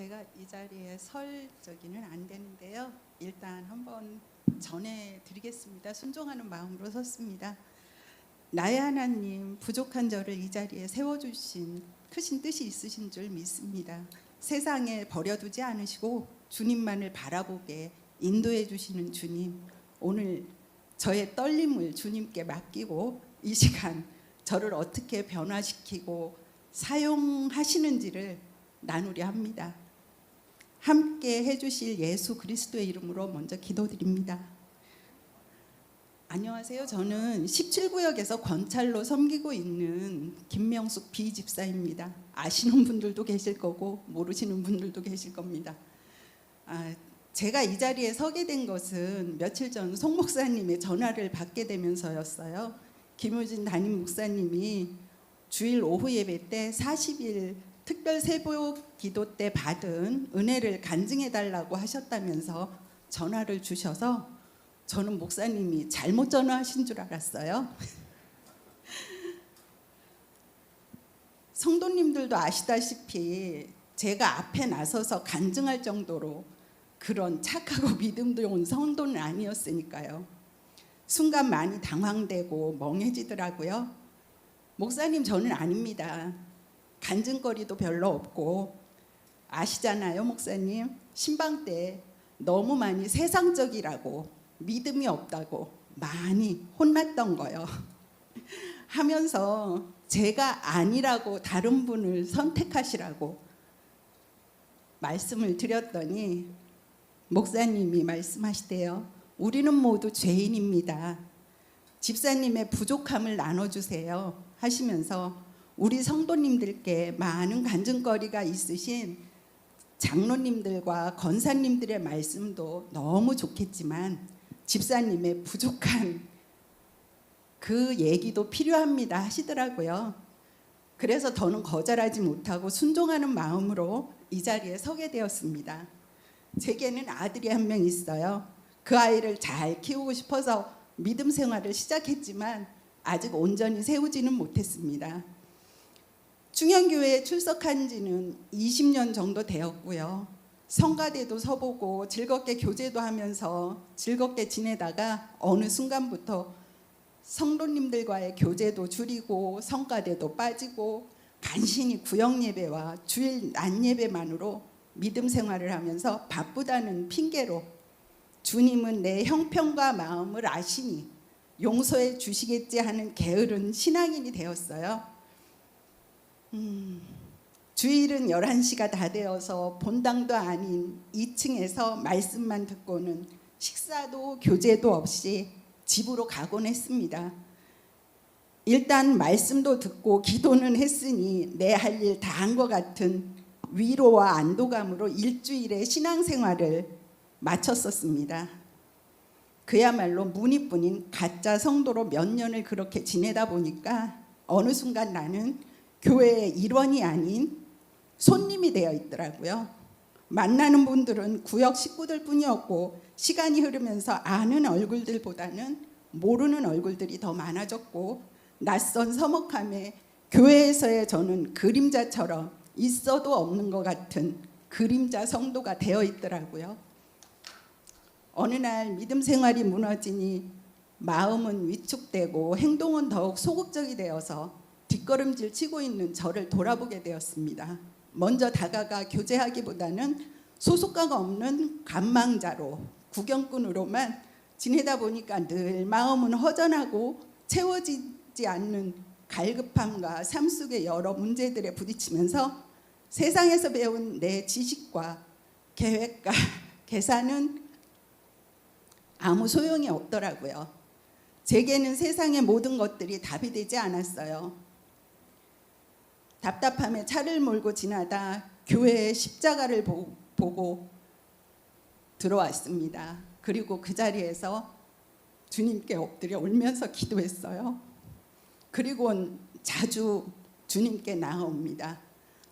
제가 이 자리에 설 적이는 안 되는데요. 일단 한번 전해드리겠습니다. 순종하는 마음으로 섰습니다. 나의 하나님, 부족한 저를 이 자리에 세워주신 크신 뜻이 있으신 줄 믿습니다. 세상에 버려두지 않으시고 주님만을 바라보게 인도해 주시는 주님, 오늘 저의 떨림을 주님께 맡기고 이 시간 저를 어떻게 변화시키고 사용하시는지를 나누려 합니다. 함께 해주실 예수 그리스도의 이름으로 먼저 기도드립니다. 안녕하세요. 저는 17구역에서 권찰로 섬기고 있는 김명숙 비집사입니다. 아시는 분들도 계실 거고 모르시는 분들도 계실 겁니다. 제가 이 자리에 서게 된 것은 며칠 전 송 목사님의 전화를 받게 되면서였어요. 김우진 담임 목사님이 주일 오후 예배 때 40일 특별 세보 기도 때 받은 은혜를 간증해달라고 하셨다면서 전화를 주셔서 저는 목사님이 잘못 전화하신 줄 알았어요. 성도님들도 아시다시피 제가 앞에 나서서 간증할 정도로 그런 착하고 믿음도 온 성도는 아니었으니까요. 순간 많이 당황되고 멍해지더라고요. 목사님, 저는 아닙니다. 간증거리도 별로 없고 아시잖아요, 목사님. 신방 때 너무 많이 세상적이라고 믿음이 없다고 많이 혼났던 거요. 하면서 제가 아니라고 다른 분을 선택하시라고 말씀을 드렸더니 목사님이 말씀하시대요. 우리는 모두 죄인입니다. 집사님의 부족함을 나눠주세요 하시면서 우리 성도님들께 많은 간증거리가 있으신 장로님들과 권사님들의 말씀도 너무 좋겠지만 집사님의 부족한 그 얘기도 필요합니다 하시더라고요. 그래서 더는 거절하지 못하고 순종하는 마음으로 이 자리에 서게 되었습니다. 제게는 아들이 한 명 있어요. 그 아이를 잘 키우고 싶어서 믿음 생활을 시작했지만 아직 온전히 세우지는 못했습니다. 충현교회에 출석한 지는 20년 정도 되었고요. 성가대도 서보고 즐겁게 교제도 하면서 즐겁게 지내다가 어느 순간부터 성도님들과의 교제도 줄이고 성가대도 빠지고 간신히 구역예배와 주일 낮예배만으로 믿음 생활을 하면서 바쁘다는 핑계로 주님은 내 형편과 마음을 아시니 용서해 주시겠지 하는 게으른 신앙인이 되었어요. 주일은 11시가 다 되어서 본당도 아닌 2층에서 말씀만 듣고는 식사도 교제도 없이 집으로 가곤 했습니다. 일단 말씀도 듣고 기도는 했으니 내 할 일 다 한 것 같은 위로와 안도감으로 일주일의 신앙생활을 마쳤었습니다. 그야말로 무늬뿐인 가짜 성도로 몇 년을 그렇게 지내다 보니까 어느 순간 나는 교회의 일원이 아닌 손님이 되어 있더라고요. 만나는 분들은 구역 식구들 뿐이었고 시간이 흐르면서 아는 얼굴들보다는 모르는 얼굴들이 더 많아졌고 낯선 서먹함에 교회에서의 저는 그림자처럼 있어도 없는 것 같은 그림자 성도가 되어 있더라고요. 어느 날 믿음 생활이 무너지니 마음은 위축되고 행동은 더욱 소극적이 되어서 뒷걸음질 치고 있는 저를 돌아보게 되었습니다. 먼저 다가가 교제하기보다는 소속가가 없는 관망자로 구경꾼으로만 지내다 보니까 늘 마음은 허전하고 채워지지 않는 갈급함과 삶 속의 여러 문제들에 부딪히면서 세상에서 배운 내 지식과 계획과 계산은 아무 소용이 없더라고요. 제게는 세상의 모든 것들이 답이 되지 않았어요. 답답함에 차를 몰고 지나다 교회의 십자가를 보고 들어왔습니다. 그리고 그 자리에서 주님께 엎드려 울면서 기도했어요. 그리고 자주 주님께 나아옵니다.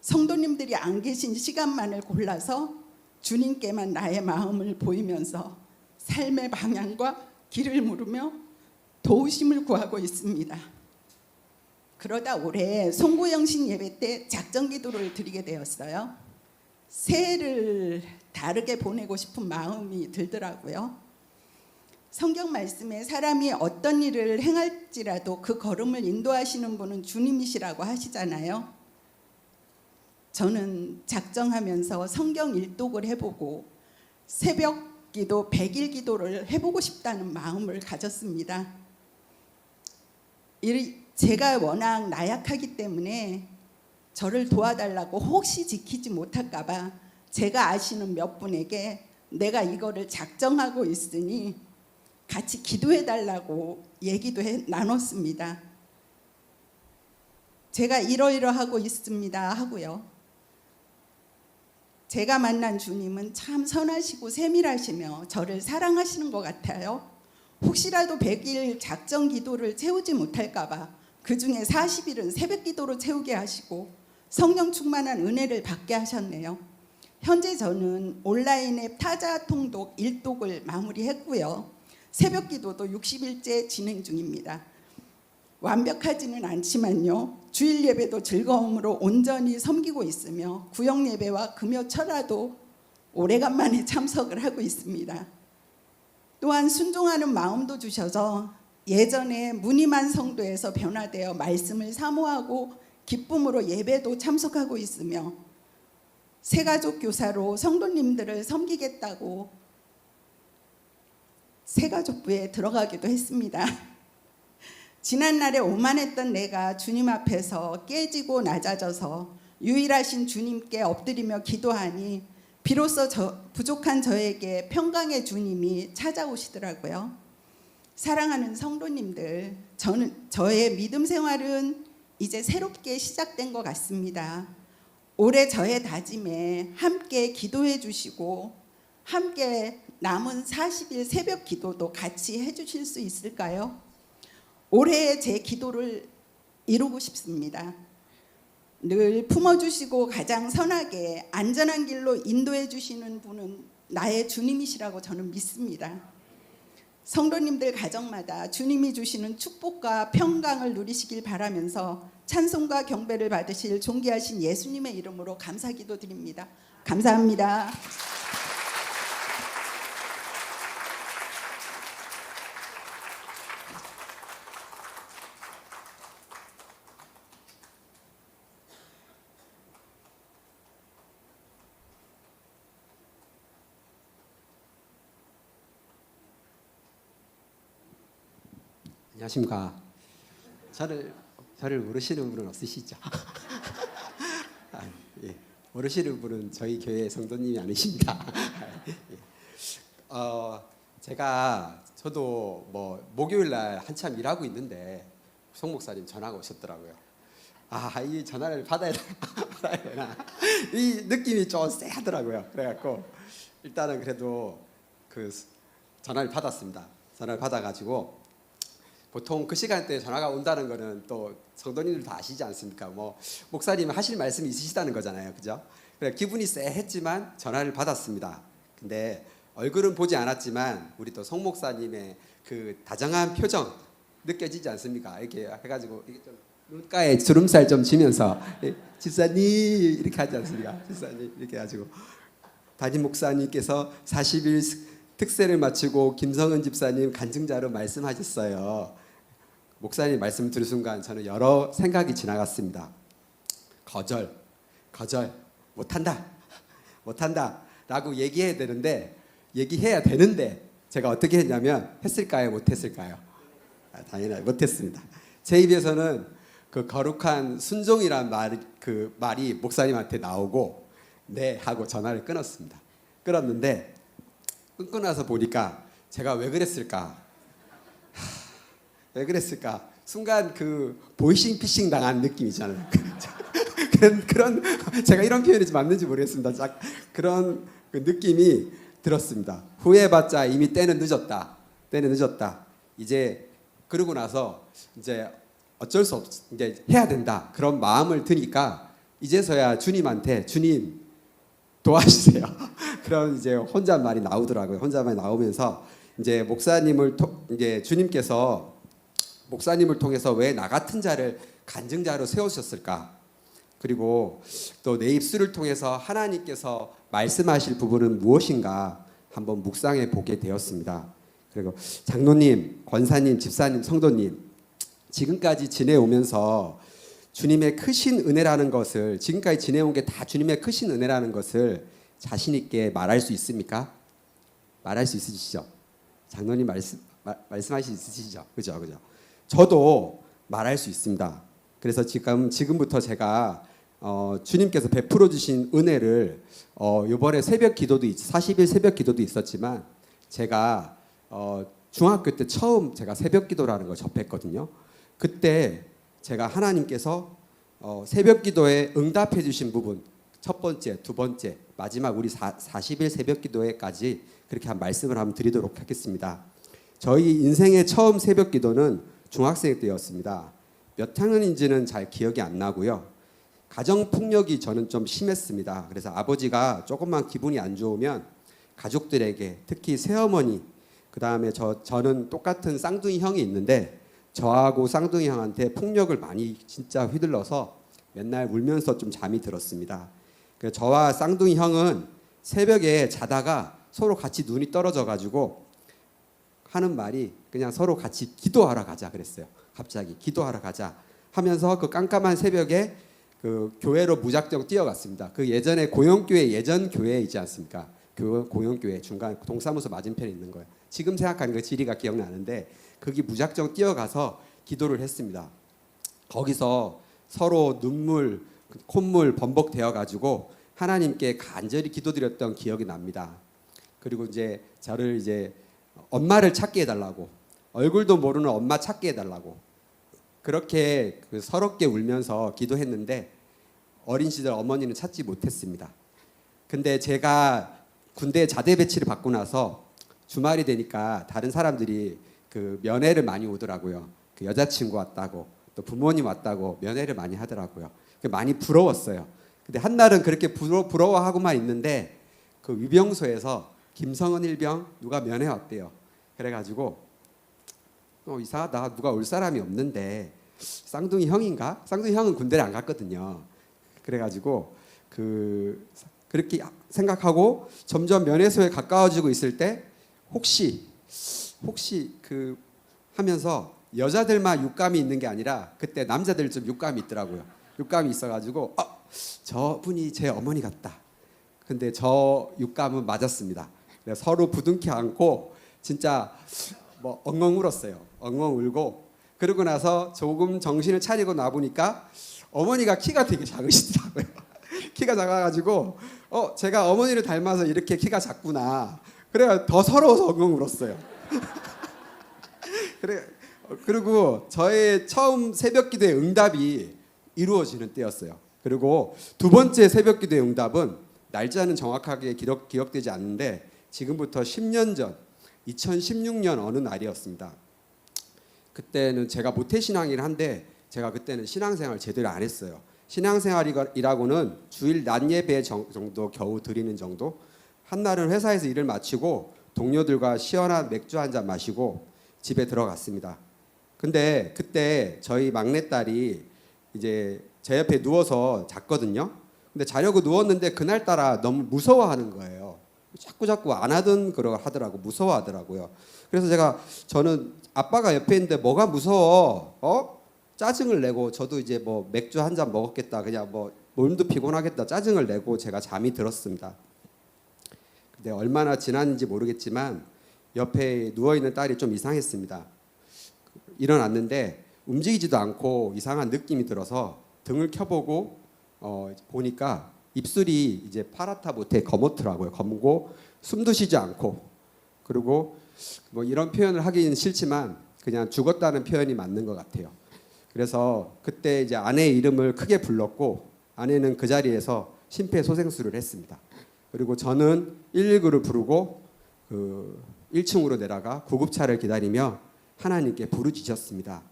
성도님들이 안 계신 시간만을 골라서 주님께만 나의 마음을 보이면서 삶의 방향과 길을 물으며 도우심을 구하고 있습니다. 그러다 올해 송구영신 예배 때 작전 기도를 드리게 되었어요. 새해를 다르게 보내고 싶은 마음이 들더라고요. 성경 말씀에 사람이 어떤 일을 행할지라도 그 걸음을 인도하시는 분은 주님이시라고 하시잖아요. 저는 작정하면서 성경 일독을 해보고 새벽 기도 100일 기도를 해보고 싶다는 마음을 가졌습니다. 제가 워낙 나약하기 때문에 저를 도와달라고 혹시 지키지 못할까 봐 제가 아시는 몇 분에게 내가 이거를 작정하고 있으니 같이 기도해달라고 얘기도 나눴습니다. 제가 이러이러하고 있습니다 하고요. 제가 만난 주님은 참 선하시고 세밀하시며 저를 사랑하시는 것 같아요. 혹시라도 100일 작정 기도를 채우지 못할까 봐 그중에 40일은 새벽 기도로 채우게 하시고 성령 충만한 은혜를 받게 하셨네요. 현재 저는 온라인 앱 타자 통독 1독을 마무리했고요. 새벽 기도도 60일째 진행 중입니다. 완벽하지는 않지만요. 주일 예배도 즐거움으로 온전히 섬기고 있으며 구역 예배와 금요 철화도 오래간만에 참석을 하고 있습니다. 또한 순종하는 마음도 주셔서 예전에 무늬만 성도에서 변화되어 말씀을 사모하고 기쁨으로 예배도 참석하고 있으며 새가족 교사로 성도님들을 섬기겠다고 새가족부에 들어가기도 했습니다. 지난날에 오만했던 내가 주님 앞에서 깨지고 낮아져서 유일하신 주님께 엎드리며 기도하니 비로소 부족한 저에게 평강의 주님이 찾아오시더라고요. 사랑하는 성도님들, 저의 믿음 생활은 이제 새롭게 시작된 것 같습니다. 올해 저의 다짐에 함께 기도해 주시고 함께 남은 40일 새벽 기도도 같이 해주실 수 있을까요? 올해 제 기도를 이루고 싶습니다. 늘 품어주시고 가장 선하게 안전한 길로 인도해 주시는 분은 나의 주님이시라고 저는 믿습니다. 성도님들 가정마다 주님이 주시는 축복과 평강을 누리시길 바라면서 찬송과 경배를 받으실 존귀하신 예수님의 이름으로 감사기도 드립니다. 감사합니다. 안녕하십니까. 저를 모르시는 분은 없으시죠? 예. 모르시는 분은 저희 교회 성도님이 아니십니다. 저도 목요일 날 한참 일하고 있는데 송 목사님 전화가 오셨더라고요. 이 전화를 받아야 되나? 이 느낌이 좀 쎄하더라고요. 그래갖고 일단은 그래도 그 전화를 받았습니다. 전화를 받아가지고 보통 그 시간대에 전화가 온다는 거는 또 성도님들 다 아시지 않습니까? 목사님 하실 말씀이 있으시다는 거잖아요, 그죠? 그래 기분이 쎄했지만 전화를 받았습니다. 근데 얼굴은 보지 않았지만 우리 또 송 목사님의 그 다정한 표정 느껴지지 않습니까? 이렇게 해가지고 이게 좀 눈가에 주름살 좀 지면서 집사님 이렇게 하지 않습니까? 집사님 이렇게 해가지고 담임 목사님께서 40일 특세를 마치고 김성은 집사님 간증자로 말씀하셨어요. 목사님 말씀 들은 순간 저는 여러 생각이 지나갔습니다. 거절, 못한다 라고 얘기해야 되는데 제가 어떻게 했냐면 했을까요? 못했을까요? 당연히 못했습니다. 제 입에서는 그 거룩한 순종이란 말이 목사님한테 나오고 네 하고 전화를 끊었습니다. 끊었는데 끊고 나서 보니까 제가 왜 그랬을까? 순간 그 보이싱피싱 당한 느낌이잖아요. 그런 제가 이런 표현이 좀 맞는지 모르겠습니다. 그런 그 느낌이 들었습니다. 후회해봤자 이미 때는 늦었다. 이제 그러고 나서 이제 어쩔 수 없, 이제 해야 된다. 그런 마음을 드니까 이제서야 주님한테 주님 도와주세요. 그런 이제 혼잣말이 나오더라고요. 혼잣말이 나오면서 이제 이제 주님께서 목사님을 통해서 왜 나 같은 자를 간증자로 세우셨을까? 그리고 또 내 입술을 통해서 하나님께서 말씀하실 부분은 무엇인가 한번 묵상해 보게 되었습니다. 그리고 장로님, 권사님, 집사님, 성도님, 지금까지 지내오면서 주님의 크신 은혜라는 것을, 지금까지 지내온 게 다 주님의 크신 은혜라는 것을 자신 있게 말할 수 있습니까? 말할 수 있으시죠? 장로님 말씀하실 수 있으시죠? 그죠? 저도 말할 수 있습니다. 그래서 지금부터 제가 주님께서 베풀어 주신 은혜를 이번에 새벽 기도도 40일 새벽 기도도 있었지만 제가 중학교 때 처음 제가 새벽 기도라는 걸 접했거든요. 그때 제가 하나님께서 새벽 기도에 응답해 주신 부분, 첫 번째, 두 번째, 마지막 우리 40일 새벽 기도에까지 그렇게 한 말씀을 한번 드리도록 하겠습니다. 저희 인생의 처음 새벽 기도는 중학생 때였습니다. 몇 학년인지는 잘 기억이 안 나고요. 가정 폭력이 저는 좀 심했습니다. 그래서 아버지가 조금만 기분이 안 좋으면 가족들에게, 특히 새어머니, 그 다음에 저는 똑같은 쌍둥이 형이 있는데 저하고 쌍둥이 형한테 폭력을 많이 진짜 휘둘러서 맨날 울면서 좀 잠이 들었습니다. 그래서 저와 쌍둥이 형은 새벽에 자다가 서로 같이 눈이 떨어져 가지고 하는 말이 그냥 서로 같이 기도하러 가자 그랬어요. 갑자기 기도하러 가자 하면서 그 깜깜한 새벽에 그 교회로 무작정 뛰어갔습니다. 그 예전에 고용교회 예전 교회 있지 않습니까? 그 고용교회 중간 동사무소 맞은편에 있는 거예요. 지금 생각하는 그 지리가 기억나는데 거기 무작정 뛰어가서 기도를 했습니다. 거기서 서로 눈물, 콧물 범벅되어 가지고 하나님께 간절히 기도드렸던 기억이 납니다. 그리고 이제 저를 이제 엄마를 찾게 해달라고, 얼굴도 모르는 엄마 찾게 해달라고 그렇게 서럽게 울면서 기도했는데 어린 시절 어머니는 찾지 못했습니다. 근데 제가 군대 자대 배치를 받고 나서 주말이 되니까 다른 사람들이 그 면회를 많이 오더라고요. 그 여자친구 왔다고, 또 부모님 왔다고 면회를 많이 하더라고요. 많이 부러웠어요. 근데 한날은 그렇게 부러워하고만 있는데 그 위병소에서 김성은 일병 누가 면회 왔대요. 그래가지고 이상하다, 누가 올 사람이 없는데 쌍둥이 형인가? 쌍둥이 형은 군대를 안 갔거든요. 그래가지고 그렇게 생각하고 점점 면회소에 가까워지고 있을 때 혹시 하면서 여자들만 육감이 있는 게 아니라 그때 남자들 좀 육감이 있더라고요. 육감이 있어가지고 저분이 제 어머니 같다. 근데 저 육감은 맞았습니다. 그래서 서로 부둥켜 안고 진짜 뭐 엉엉 울었어요. 엉엉 울고 그러고 나서 조금 정신을 차리고 나보니까 어머니가 키가 되게 작으시더라고요. 키가 작아가지고 제가 어머니를 닮아서 이렇게 키가 작구나. 그래가 더 서러워서 엉엉 울었어요. 그리고 저의 처음 새벽기도의 응답이 이루어지는 때였어요. 그리고 두 번째 새벽기도의 응답은 날짜는 정확하게 기억되지 않는데 지금부터 10년 전 2016년 어느 날이었습니다. 그때는 제가 모태신앙이긴 한데 제가 그때는 신앙생활 제대로 안 했어요. 신앙생활이라고는 주일 낮 예배 정도 겨우 드리는 정도. 한날은 회사에서 일을 마치고 동료들과 시원한 맥주 한 잔 마시고 집에 들어갔습니다. 근데 그때 저희 막내딸이 이제 제 옆에 누워서 잤거든요. 근데 자려고 누웠는데 그날따라 너무 무서워하는 거예요. 자꾸 안 하던 그러 하더라고, 무서워하더라고요. 그래서 저는 아빠가 옆에 있는데 뭐가 무서워? 짜증을 내고 저도 이제 뭐 맥주 한 잔 먹었겠다, 그냥 뭐 몸도 피곤하겠다 짜증을 내고 제가 잠이 들었습니다. 근데 얼마나 지났는지 모르겠지만 옆에 누워 있는 딸이 좀 이상했습니다. 일어났는데 움직이지도 않고 이상한 느낌이 들어서 등을 켜보고 보니까 입술이 이제 파랗다 못해 검었더라고요. 검고 숨도 쉬지 않고, 그리고 뭐 이런 표현을 하기는 싫지만 그냥 죽었다는 표현이 맞는 것 같아요. 그래서 그때 이제 아내의 이름을 크게 불렀고 아내는 그 자리에서 심폐소생술을 했습니다. 그리고 저는 119를 부르고 1층으로 내려가 구급차를 기다리며 하나님께 부르짖었습니다.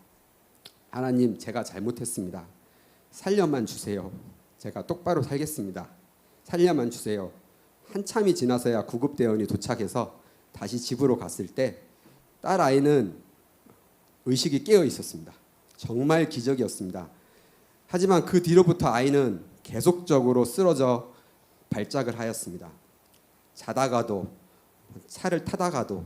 하나님, 제가 잘못했습니다. 살려만 주세요. 제가 똑바로 살겠습니다. 살려만 주세요. 한참이 지나서야 구급대원이 도착해서 다시 집으로 갔을 때 딸 아이는 의식이 깨어 있었습니다. 정말 기적이었습니다. 하지만 그 뒤로부터 아이는 계속적으로 쓰러져 발작을 하였습니다. 자다가도 차를 타다가도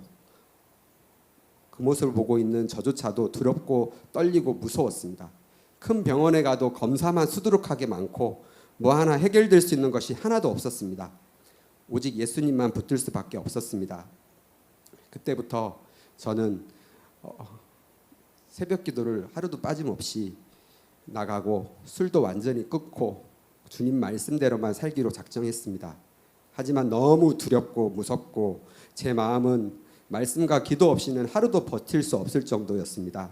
그 모습을 보고 있는 저조차도 두렵고 떨리고 무서웠습니다. 큰 병원에 가도 검사만 수두룩하게 많고 뭐 하나 해결될 수 있는 것이 하나도 없었습니다. 오직 예수님만 붙들 수밖에 없었습니다. 그때부터 저는 새벽 기도를 하루도 빠짐없이 나가고 술도 완전히 끊고 주님 말씀대로만 살기로 작정했습니다. 하지만 너무 두렵고 무섭고 제 마음은 말씀과 기도 없이는 하루도 버틸 수 없을 정도였습니다.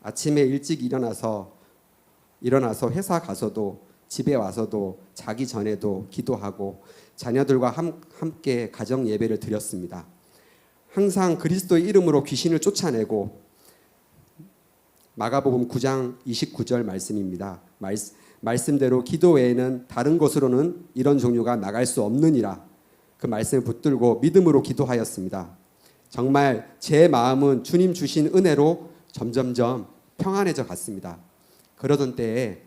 아침에 일찍 일어나서 회사 가서도 집에 와서도 자기 전에도 기도하고 자녀들과 함께 가정 예배를 드렸습니다. 항상 그리스도의 이름으로 귀신을 쫓아내고 마가복음 9장 29절 말씀입니다. 말씀대로 기도 외에는 다른 곳으로는 이런 종류가 나갈 수 없느니라. 그 말씀을 붙들고 믿음으로 기도하였습니다. 정말 제 마음은 주님 주신 은혜로 점점점 평안해져 갔습니다. 그러던 때에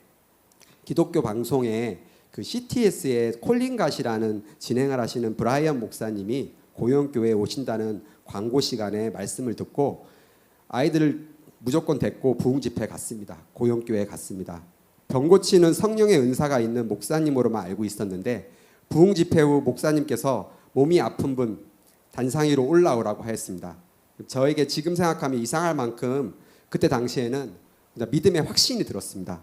기독교 방송에 그 CTS의 콜린갓이라는 진행을 하시는 브라이언 목사님이 고영교회에 오신다는 광고 시간에 말씀을 듣고 아이들을 무조건 데리고 부흥 집회 갔습니다. 고영교회에 갔습니다. 병 고치는 성령의 은사가 있는 목사님으로만 알고 있었는데 부흥 집회 후 목사님께서 몸이 아픈 분 단상 위로 올라오라고 하였습니다. 저에게 지금 생각하면 이상할 만큼 그때 당시에는 믿음의 확신이 들었습니다.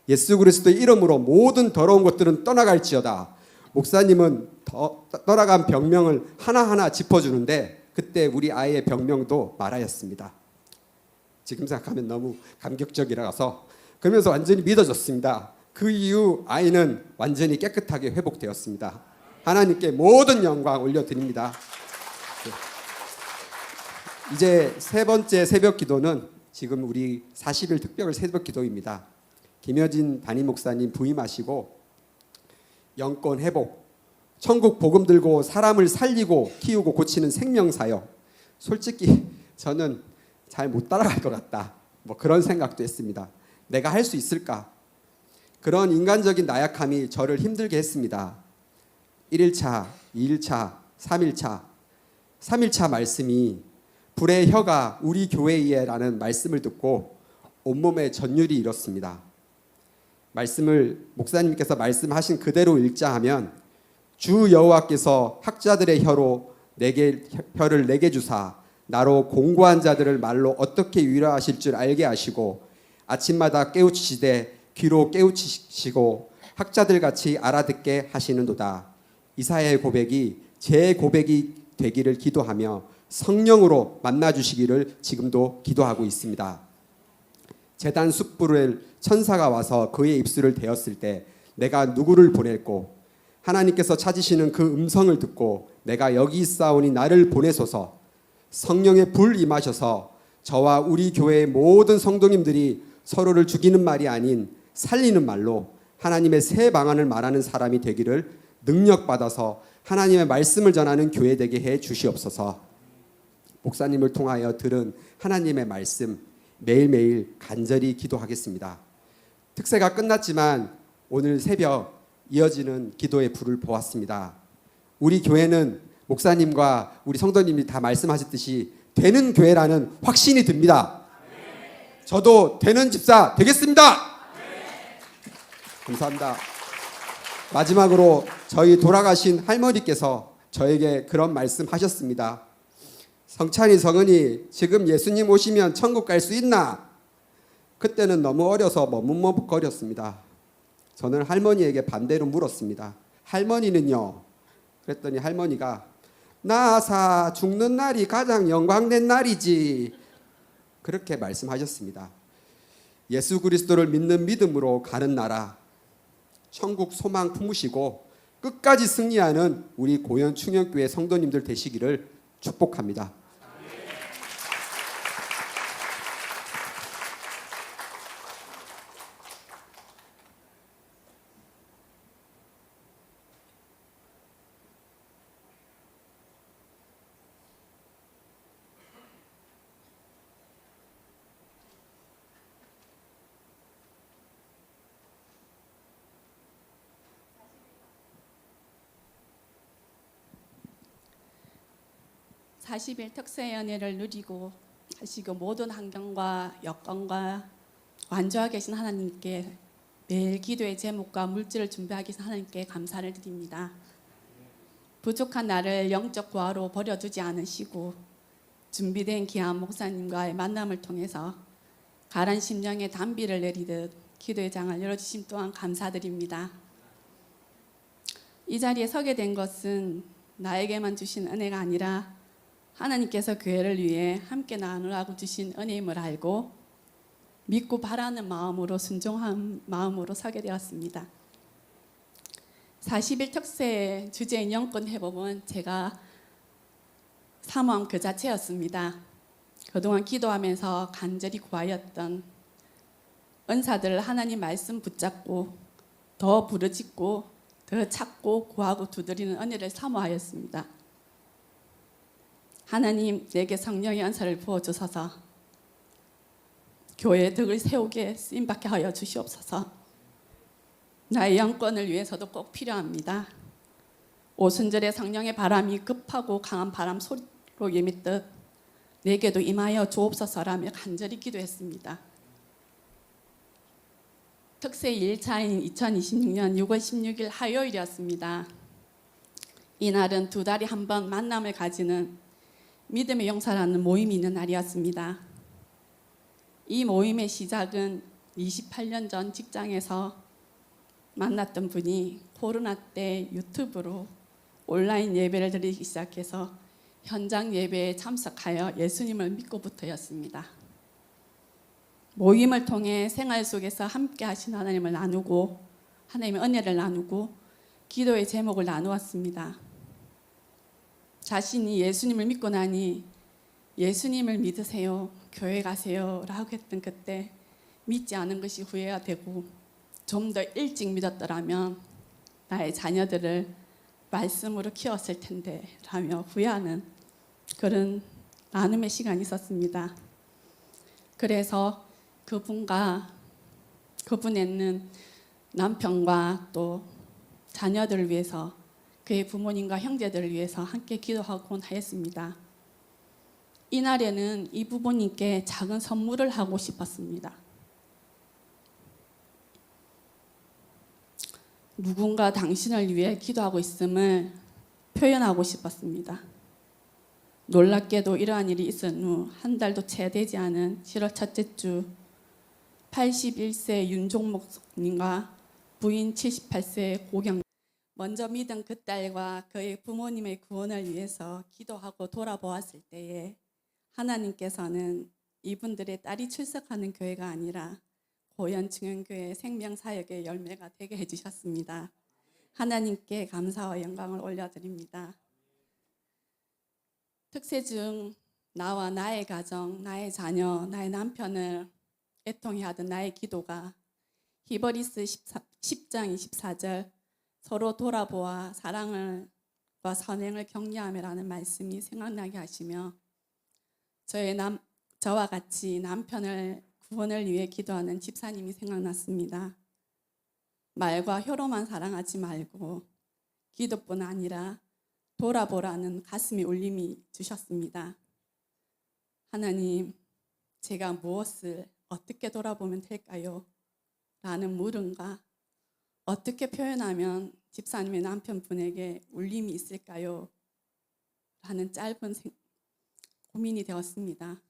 예수 그리스도의 이름으로 모든 더러운 것들은 떠나갈지어다. 목사님은 떠나간 병명을 하나하나 짚어주는데 그때 우리 아이의 병명도 말하였습니다. 지금 생각하면 너무 감격적이라서 그러면서 완전히 믿어졌습니다. 그 이후 아이는 완전히 깨끗하게 회복되었습니다. 하나님께 모든 영광 올려드립니다. 이제 세 번째 새벽 기도는 지금 우리 40일 특별 새벽 기도입니다. 김여진 담임 목사님 부임하시고 영권 회복, 천국 복음 들고 사람을 살리고 키우고 고치는 생명사역. 솔직히 저는 잘 못 따라갈 것 같다. 뭐 그런 생각도 했습니다. 내가 할 수 있을까? 그런 인간적인 나약함이 저를 힘들게 했습니다. 1일차, 2일차, 3일차. 3일차 말씀이 불의 혀가 우리 교회에라는 말씀을 듣고 온몸에 전율이 일었습니다. 말씀을 목사님께서 말씀하신 그대로 읽자 하면 주 여호와께서 학자들의 혀를 내게 주사 나로 공고한 자들을 말로 어떻게 위로하실 줄 알게 하시고 아침마다 깨우치시되 귀로 깨우치시고 학자들 같이 알아듣게 하시는도다. 이사야의 고백이 제 고백이 되기를 기도하며 성령으로 만나주시기를 지금도 기도하고 있습니다. 제단 숯불을 천사가 와서 그의 입술을 대었을 때 내가 누구를 보낼고 하나님께서 찾으시는 그 음성을 듣고 내가 여기 있사오니 나를 보내소서. 성령의 불 임하셔서 저와 우리 교회의 모든 성도님들이 서로를 죽이는 말이 아닌 살리는 말로 하나님의 새 방안을 말하는 사람이 되기를 능력받아서 하나님의 말씀을 전하는 교회 되게 해 주시옵소서. 목사님을 통하여 들은 하나님의 말씀 매일매일 간절히 기도하겠습니다. 특세가 끝났지만 오늘 새벽 이어지는 기도의 불을 보았습니다. 우리 교회는 목사님과 우리 성도님이 다 말씀하셨듯이 되는 교회라는 확신이 듭니다. 저도 되는 집사 되겠습니다. 감사합니다. 마지막으로 저희 돌아가신 할머니께서 저에게 그런 말씀 하셨습니다. 성찬이 성은이 지금 예수님 오시면 천국 갈 수 있나? 그때는 너무 어려서 머뭇머뭇거렸습니다. 저는 할머니에게 반대로 물었습니다. 할머니는요? 그랬더니 할머니가 나사 죽는 날이 가장 영광된 날이지. 그렇게 말씀하셨습니다. 예수 그리스도를 믿는 믿음으로 가는 나라, 천국 소망 품으시고 끝까지 승리하는 우리 고현 충영교회 성도님들 되시기를 축복합니다. 40일 특세 연회를 누리고 하시고 모든 환경과 여건과 완주하 계신 하나님께 매일 기도의 제목과 물질을 준비하기 위해서 하나님께 감사를 드립니다. 부족한 나를 영적 고아로 버려두지 않으시고 준비된 귀한 목사님과의 만남을 통해서 가란 심령에 단비를 내리듯 기도의 장을 열어주심 또한 감사드립니다. 이 자리에 서게 된 것은 나에게만 주신 은혜가 아니라 하나님께서 교회를 위해 함께 나누라고 주신 은혜임을 알고 믿고 바라는 마음으로 순종한 마음으로 서게 되었습니다. 40일 특세 주제인 영권 회복은 제가 사모한 그 자체였습니다. 그동안 기도하면서 간절히 구하였던 은사들을 하나님 말씀 붙잡고 더 부르짖고 더 찾고 구하고 두드리는 은혜를 사모하였습니다. 하나님 내게 성령의 은사를 부어주셔서 교회의 덕을 세우게 쓰임받게 하여 주시옵소서. 나의 영권을 위해서도 꼭 필요합니다. 오순절에 성령의 바람이 급하고 강한 바람 소리로 예밌듯 내게도 임하여 주옵소서라며 간절히 기도했습니다. 특세 1차인 2026년 6월 16일 화요일이었습니다. 이날은 두 달에 한 번 만남을 가지는 믿음의 용사라는 모임이 있는 날이었습니다. 이 모임의 시작은 28년 전 직장에서 만났던 분이 코로나 때 유튜브로 온라인 예배를 드리기 시작해서 현장 예배에 참석하여 예수님을 믿고부터였습니다. 모임을 통해 생활 속에서 함께 하신 하나님을 나누고 하나님의 은혜를 나누고 기도의 제목을 나누었습니다. 자신이 예수님을 믿고 나니 예수님을 믿으세요, 교회 가세요 라고 했던 그때 믿지 않은 것이 후회가 되고 좀 더 일찍 믿었더라면 나의 자녀들을 말씀으로 키웠을 텐데 라며 후회하는 그런 나눔의 시간이 있었습니다. 그래서 그분에는 남편과 또 자녀들을 위해서 그의 부모님과 형제들을 위해서 함께 기도하곤 하였습니다. 이날에는 이 부모님께 작은 선물을 하고 싶었습니다. 누군가 당신을 위해 기도하고 있음을 표현하고 싶었습니다. 놀랍게도 이러한 일이 있은 후 한 달도 채 되지 않은 7월 첫째 주 81세 윤종목님과 부인 78세 고경 먼저 믿은 그 딸과 그의 부모님의 구원을 위해서 기도하고 돌아보았을 때에 하나님께서는 이분들의 딸이 출석하는 교회가 아니라 고연증연교회 생명사역의 열매가 되게 해주셨습니다. 하나님께 감사와 영광을 올려드립니다. 특세 중 나와 나의 가정, 나의 자녀, 나의 남편을 애통해 하던 나의 기도가 히브리서 10장 24절 서로 돌아보아 사랑과 선행을 격려하며라는 말씀이 생각나게 하시며 저와 같이 남편을 구원을 위해 기도하는 집사님이 생각났습니다. 말과 혀로만 사랑하지 말고 기도뿐 아니라 돌아보라는 가슴의 울림이 주셨습니다. 하나님, 제가 무엇을 어떻게 돌아보면 될까요? 라는 물음과 어떻게 표현하면 집사님의 남편분에게 울림이 있을까요? 라는 짧은 고민이 되었습니다.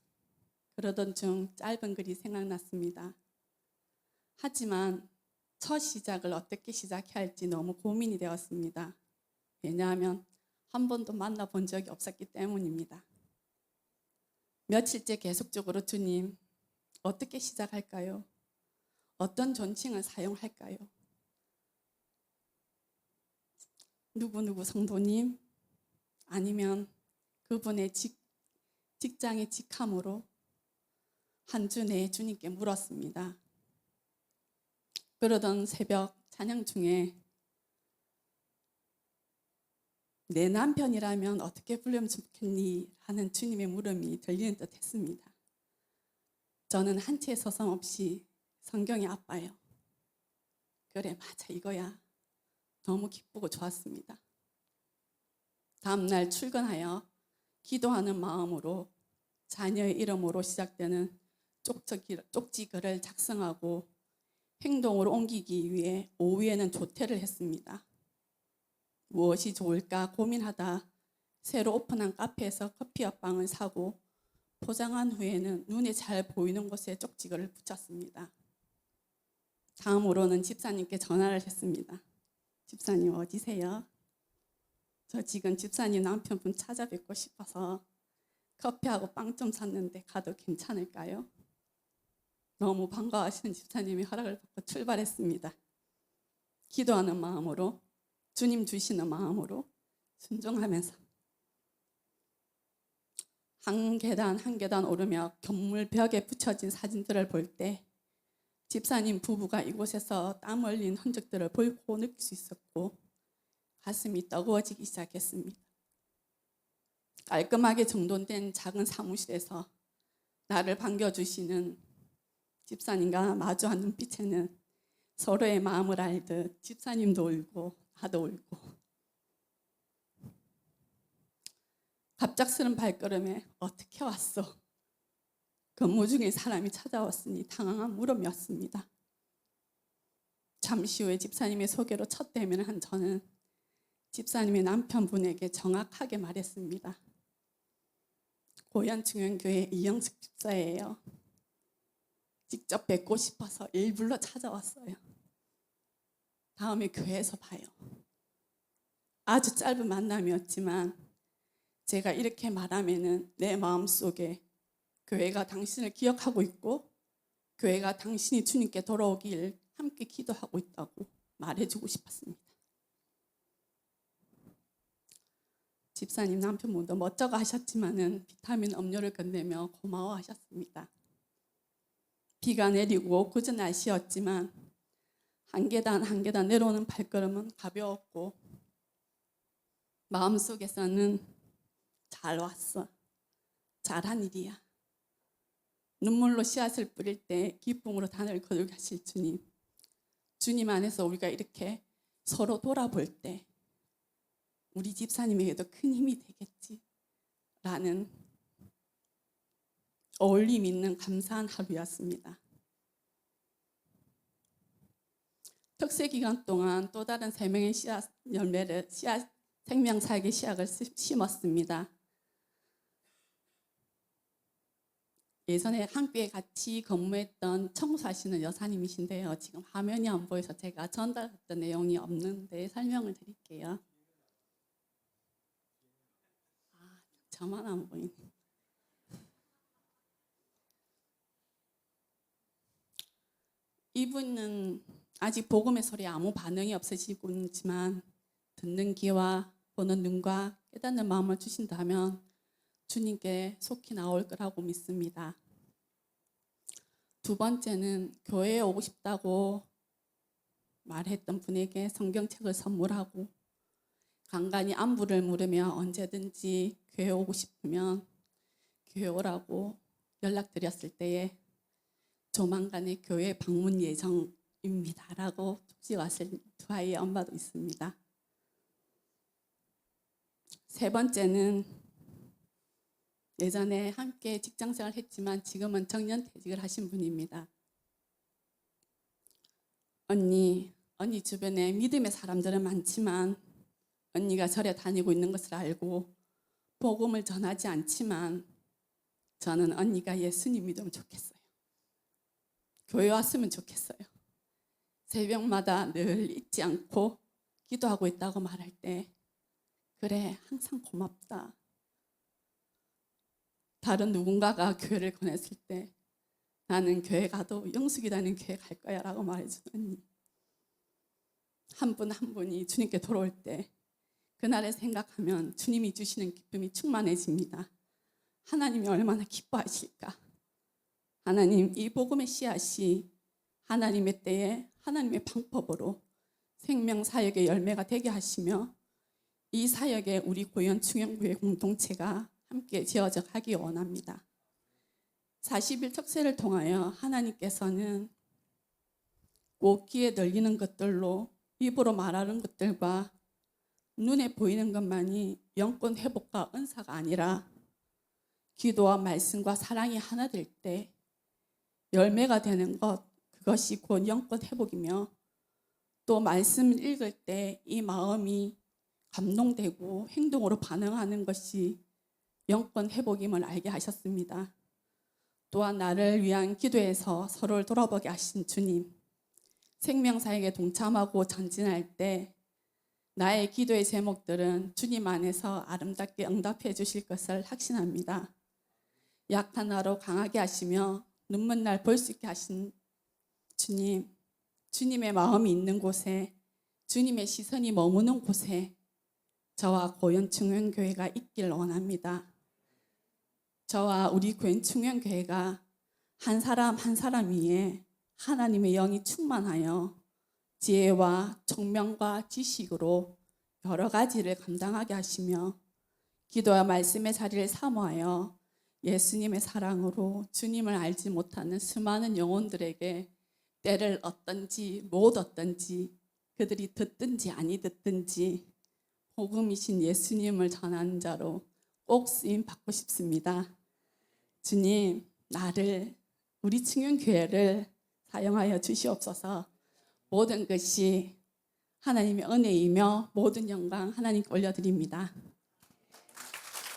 그러던 중 짧은 글이 생각났습니다. 하지만 첫 시작을 어떻게 시작해야 할지 너무 고민이 되었습니다. 왜냐하면 한 번도 만나본 적이 없었기 때문입니다. 며칠째 계속적으로 주님, 어떻게 시작할까요? 어떤 존칭을 사용할까요? 누구누구 성도님 아니면 그분의 직장의 직함으로 한 주 내에 주님께 물었습니다. 그러던 새벽 찬양 중에 내 남편이라면 어떻게 부르면 좋겠니? 하는 주님의 물음이 들리는 듯 했습니다. 저는 한 채 서슴없이 성경의 아빠요. 그래, 맞아, 이거야. 너무 기쁘고 좋았습니다. 다음 날 출근하여 기도하는 마음으로 자녀의 이름으로 시작되는 쪽지글을 작성하고 행동으로 옮기기 위해 오후에는 조퇴를 했습니다. 무엇이 좋을까 고민하다 새로 오픈한 카페에서 커피와 빵을 사고 포장한 후에는 눈에 잘 보이는 곳에 쪽지글을 붙였습니다. 다음으로는 집사님께 전화를 했습니다. 집사님 어디세요? 저 지금 집사님 남편분 찾아뵙고 싶어서 커피하고 빵 좀 샀는데 가도 괜찮을까요? 너무 반가워하시는 집사님이 허락을 받고 출발했습니다. 기도하는 마음으로, 주님 주시는 마음으로 순종하면서 한 계단 한 계단 오르며 건물 벽에 붙여진 사진들을 볼 때 집사님 부부가 이곳에서 땀 흘린 흔적들을 보고 느낄 수 있었고 가슴이 뜨거워지기 시작했습니다. 깔끔하게 정돈된 작은 사무실에서 나를 반겨주시는 집사님과 마주한 눈빛에는 서로의 마음을 알듯 집사님도 울고 나도 울고 갑작스런 발걸음에 어떻게 왔어? 근무 중에 사람이 찾아왔으니 당황한 물음이었습니다. 잠시 후에 집사님의 소개로 첫 대면을 한 저는 집사님의 남편분에게 정확하게 말했습니다. 고현중앙교회 이영숙 집사예요. 직접 뵙고 싶어서 일부러 찾아왔어요. 다음에 교회에서 봐요. 아주 짧은 만남이었지만 제가 이렇게 말하면은 내 마음속에 교회가 당신을 기억하고 있고 교회가 당신이 주님께 돌아오길 함께 기도하고 있다고 말해주고 싶었습니다. 집사님 남편분도 멋쩍어 하셨지만은 비타민 음료를 건네며 고마워하셨습니다. 비가 내리고 굳은 날씨였지만 한 계단 한 계단 내려오는 발걸음은 가벼웠고 마음속에서는 잘 왔어. 잘한 일이야. 눈물로 씨앗을 뿌릴 때 기쁨으로 단을 거두게 하실 주님. 주님 안에서 우리가 이렇게 서로 돌아볼 때 우리 집사님에게도 큰 힘이 되겠지 라는 어울림 있는 감사한 하루였습니다. 특세 기간 동안 또 다른 3명의 씨앗 열매를 생명사역의 씨앗을 심었습니다. 예전에 함께 같이 근무했던 청소하시는 여사님이신데요. 지금 화면이 안 보여서 제가 전달했던 내용이 없는데 설명을 드릴게요. 저만 안 보이네. 이분은 아직 복음의 소리에 아무 반응이 없으시고 있지만 듣는 귀와 보는 눈과 깨닫는 마음을 주신다면 주님께 속히 나올 거라고 믿습니다. 두 번째는 교회에 오고 싶다고 말했던 분에게 성경책을 선물하고 간간히 안부를 물으며 언제든지 교회 오고 싶으면 교회 오라고 연락드렸을 때에 조만간에 교회 방문 예정입니다 라고 쪽지 왔을 두 아이의 엄마도 있습니다. 세 번째는 예전에 함께 직장생활을 했지만 지금은 정년퇴직을 하신 분입니다. 언니 주변에 믿음의 사람들은 많지만 언니가 절에 다니고 있는 것을 알고 복음을 전하지 않지만 저는 언니가 예수님 믿으면 좋겠어요. 교회 왔으면 좋겠어요. 새벽마다 늘 잊지 않고 기도하고 있다고 말할 때 그래 항상 고맙다. 다른 누군가가 교회를 권했을 때 나는 교회 가도 영숙이 다니는 교회 갈 거야 라고 말해주는 언니. 한 분 한 분이 주님께 돌아올 때 그날을 생각하면 주님이 주시는 기쁨이 충만해집니다. 하나님이 얼마나 기뻐하실까. 하나님 이 복음의 씨앗이 하나님의 때에 하나님의 방법으로 생명사역의 열매가 되게 하시며 이 사역에 우리 고현 충영교회 공동체가 함께 지어져 가기 원합니다. 40일 특세를 통하여 하나님께서는 꼭 귀에 들리는 것들로 입으로 말하는 것들과 눈에 보이는 것만이 영권 회복과 은사가 아니라 기도와 말씀과 사랑이 하나 될 때 열매가 되는 것, 그것이 곧 영권 회복이며, 또 말씀을 읽을 때 이 마음이 감동되고 행동으로 반응하는 것이 영권 회복임을 알게 하셨습니다. 또한 나를 위한 기도에서 서로를 돌아보게 하신 주님, 생명사역에 동참하고 전진할 때 나의 기도의 제목들은 주님 안에서 아름답게 응답해 주실 것을 확신합니다. 약한 나로 강하게 하시며 눈먼 날 볼 수 있게 하신 주님, 주님의 마음이 있는 곳에, 주님의 시선이 머무는 곳에 저와 고현충현교회가 있길 원합니다. 저와 우리 고현충현교회가 한 사람 한 사람 위에 하나님의 영이 충만하여 지혜와 총명과 지식으로 여러 가지를 감당하게 하시며 기도와 말씀의 자리를 사모하여 예수님의 사랑으로 주님을 알지 못하는 수많은 영혼들에게 때를 얻든지 못 얻든지, 그들이 듣든지 아니 듣든지 복음이신 예수님을 전하는 자로 꼭 쓰임 받고 싶습니다. 주님, 나를, 우리 충현교회를 사용하여 주시옵소서. 모든 것이 하나님의 은혜이며 모든 영광 하나님께 올려드립니다.